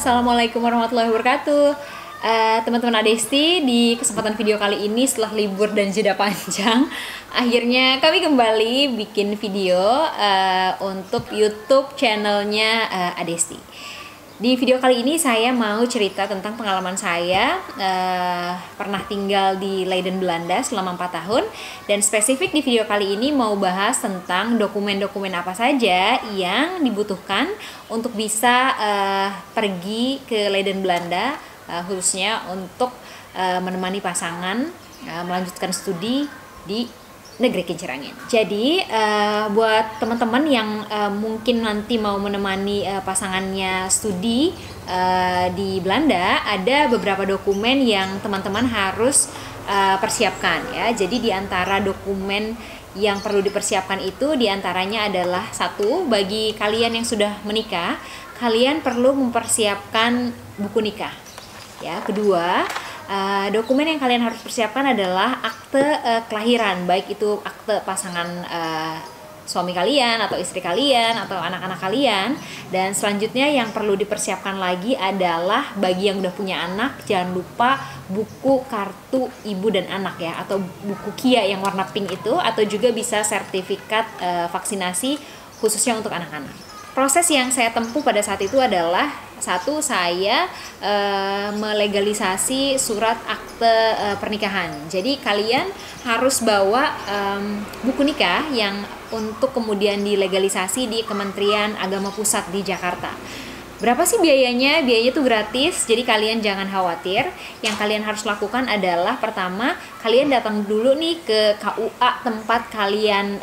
Assalamualaikum warahmatullahi wabarakatuh. Teman-teman Adesti, di kesempatan video kali ini setelah libur dan jeda panjang, akhirnya kami kembali bikin video untuk YouTube channelnya Adesti. Di video kali ini saya mau cerita tentang pengalaman saya pernah tinggal di Leiden, Belanda selama 4 tahun. Dan spesifik di video kali ini mau bahas tentang dokumen-dokumen apa saja yang dibutuhkan untuk bisa pergi ke Leiden, Belanda, khususnya untuk menemani pasangan melanjutkan studi di negeri Kincir Angin. Jadi buat teman-teman yang mungkin nanti mau menemani pasangannya studi di Belanda, ada beberapa dokumen yang teman-teman harus persiapkan ya. Jadi di antara dokumen yang perlu dipersiapkan itu diantaranya adalah satu, bagi kalian yang sudah menikah, kalian perlu mempersiapkan buku nikah. Ya, kedua, dokumen yang kalian harus persiapkan adalah akte kelahiran, baik itu akte pasangan suami kalian atau istri kalian atau anak-anak kalian. Dan selanjutnya yang perlu dipersiapkan lagi adalah bagi yang udah punya anak, jangan lupa buku kartu ibu dan anak ya, atau buku KIA yang warna pink itu, atau juga bisa sertifikat vaksinasi khususnya untuk anak-anak. Proses yang saya tempuh pada saat itu adalah satu, saya melegalisasi surat akte pernikahan. Jadi kalian harus bawa buku nikah yang untuk kemudian dilegalisasi di Kementerian Agama Pusat di Jakarta. Berapa sih biayanya? Biayanya itu gratis, jadi kalian jangan khawatir. Yang kalian harus lakukan adalah pertama, kalian datang dulu nih ke KUA tempat kalian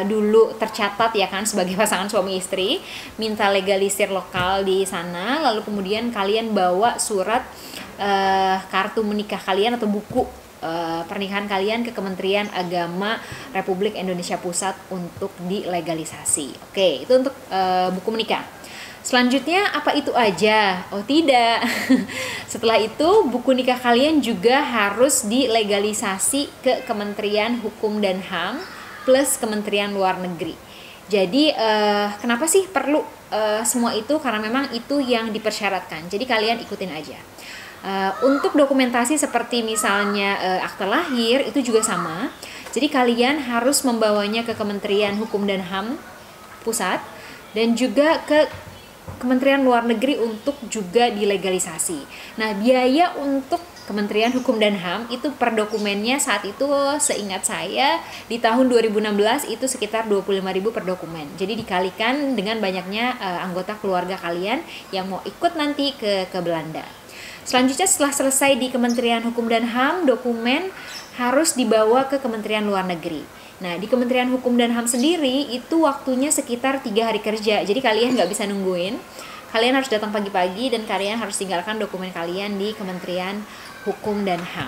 dulu tercatat ya kan sebagai pasangan suami istri, minta legalisir lokal di sana, lalu kemudian kalian bawa surat kartu menikah kalian atau buku pernikahan kalian ke Kementerian Agama Republik Indonesia Pusat untuk dilegalisasi. Oke, itu untuk buku menikah. Selanjutnya, apa itu aja? Oh tidak. Setelah itu, buku nikah kalian juga harus dilegalisasi ke Kementerian Hukum dan HAM plus Kementerian Luar Negeri. Jadi kenapa sih perlu semua itu? Karena memang itu yang dipersyaratkan. Jadi kalian ikutin aja. Untuk dokumentasi seperti misalnya akte lahir itu juga sama. Jadi kalian harus membawanya ke Kementerian Hukum dan HAM pusat dan juga ke Kementerian Luar Negeri untuk juga dilegalisasi. Nah, biaya untuk Kementerian Hukum dan HAM itu per dokumennya saat itu seingat saya di tahun 2016 itu sekitar 25.000 per dokumen. Jadi dikalikan dengan banyaknya anggota keluarga kalian yang mau ikut nanti ke Belanda. Selanjutnya setelah selesai di Kementerian Hukum dan HAM, dokumen harus dibawa ke Kementerian Luar Negeri. Nah, di Kementerian Hukum dan HAM sendiri itu waktunya sekitar 3 hari kerja. Jadi kalian nggak bisa nungguin. Kalian harus datang pagi-pagi dan kalian harus tinggalkan dokumen kalian di Kementerian Hukum dan HAM.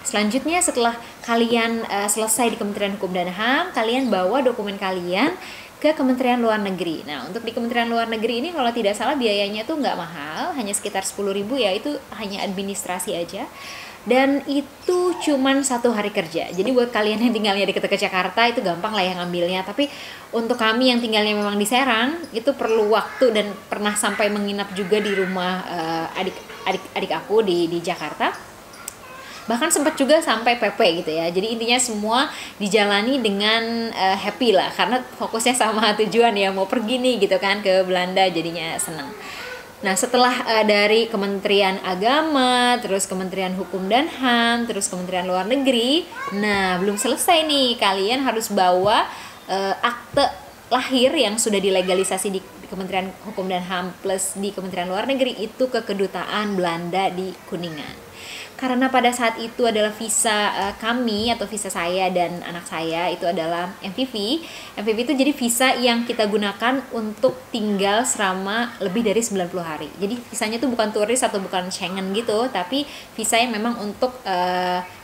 Selanjutnya setelah kalian selesai di Kementerian Hukum dan HAM, kalian bawa dokumen kalian ke Kementerian Luar Negeri. Nah, untuk di Kementerian Luar Negeri ini kalau tidak salah biayanya tuh nggak mahal, hanya sekitar 10.000 ya, itu hanya administrasi aja. Dan itu cuman 1 hari kerja. Jadi buat kalian yang tinggalnya dekat-dekat Jakarta itu gampang lah ya ngambilnya. Tapi untuk kami yang tinggalnya memang di Serang itu perlu waktu dan pernah sampai menginap juga di rumah adik aku di Jakarta. Bahkan sempat juga sampai PP gitu ya. Jadi intinya semua dijalani dengan happy lah, karena fokusnya sama tujuan ya, mau pergi nih gitu kan ke Belanda, jadinya seneng. Nah, setelah dari Kementerian Agama, terus Kementerian Hukum dan HAM, terus Kementerian Luar Negeri, nah belum selesai nih, kalian harus bawa akte lahir yang sudah dilegalisasi di Kementerian Hukum dan HAM plus di Kementerian Luar Negeri itu ke Kedutaan Belanda di Kuningan. Karena pada saat itu adalah visa kami atau visa saya dan anak saya itu adalah MVV. MVV itu jadi visa yang kita gunakan untuk tinggal selama lebih dari 90 hari. Jadi visanya itu bukan turis atau bukan Schengen gitu, tapi visa yang memang untuk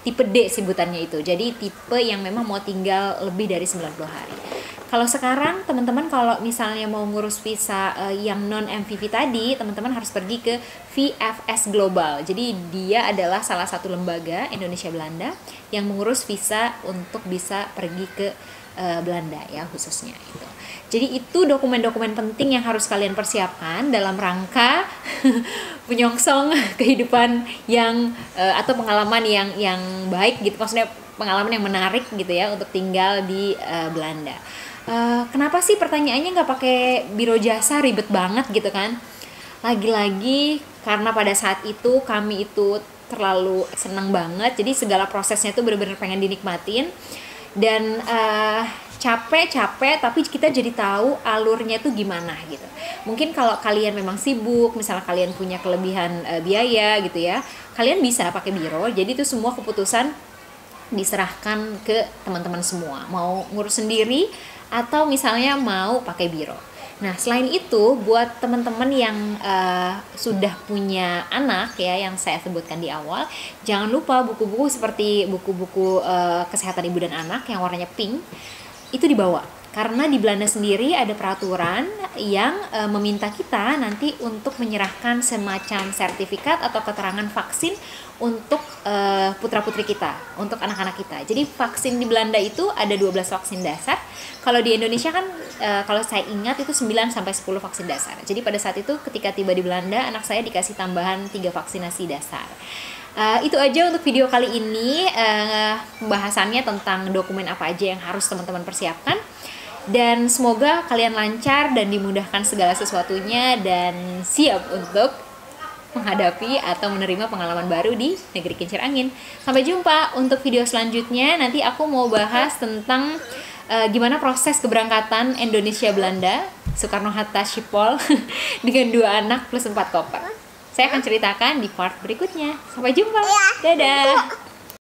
tipe D sebutannya itu. Jadi tipe yang memang mau tinggal lebih dari 90 hari. Kalau sekarang teman-teman kalau misalnya mau ngurus visa yang non MVV tadi, teman-teman harus pergi ke VFS Global. Jadi dia adalah salah satu lembaga Indonesia Belanda yang mengurus visa untuk bisa pergi ke Belanda ya khususnya itu. Jadi itu dokumen-dokumen penting yang harus kalian persiapkan dalam rangka menyongsong kehidupan yang atau pengalaman yang baik gitu, maksudnya pengalaman yang menarik gitu ya untuk tinggal di Belanda. Kenapa sih pertanyaannya nggak pakai biro jasa, ribet banget gitu kan? Lagi-lagi karena pada saat itu kami itu terlalu senang banget, jadi segala prosesnya tuh benar-benar pengen dinikmatin dan capek tapi kita jadi tahu alurnya tuh gimana gitu. Mungkin kalau kalian memang sibuk, misalnya kalian punya kelebihan biaya gitu ya, kalian bisa pakai biro. Jadi itu semua keputusan diserahkan ke teman-teman semua, mau ngurus sendiri atau misalnya mau pakai biro. Nah, selain itu buat teman-teman yang sudah punya anak ya, yang saya sebutkan di awal, jangan lupa buku-buku seperti buku-buku kesehatan ibu dan anak yang warnanya pink itu dibawa. Karena di Belanda sendiri ada peraturan yang meminta kita nanti untuk menyerahkan semacam sertifikat atau keterangan vaksin untuk putra-putri kita, untuk anak-anak kita. Jadi vaksin di Belanda itu ada 12 vaksin dasar. Kalau di Indonesia kan kalau saya ingat itu 9 sampai 10 vaksin dasar. Jadi pada saat itu ketika tiba di Belanda, anak saya dikasih tambahan 3 vaksinasi dasar. Itu aja untuk video kali ini, pembahasannya tentang dokumen apa aja yang harus teman-teman persiapkan. Dan semoga kalian lancar dan dimudahkan segala sesuatunya dan siap untuk menghadapi atau menerima pengalaman baru di negeri kincir angin. Sampai jumpa untuk video selanjutnya. Nanti aku mau bahas tentang gimana proses keberangkatan Indonesia Belanda Soekarno-Hatta Schiphol dengan 2 anak plus 4 koper. Saya akan ceritakan di part berikutnya. Sampai jumpa. Dadah.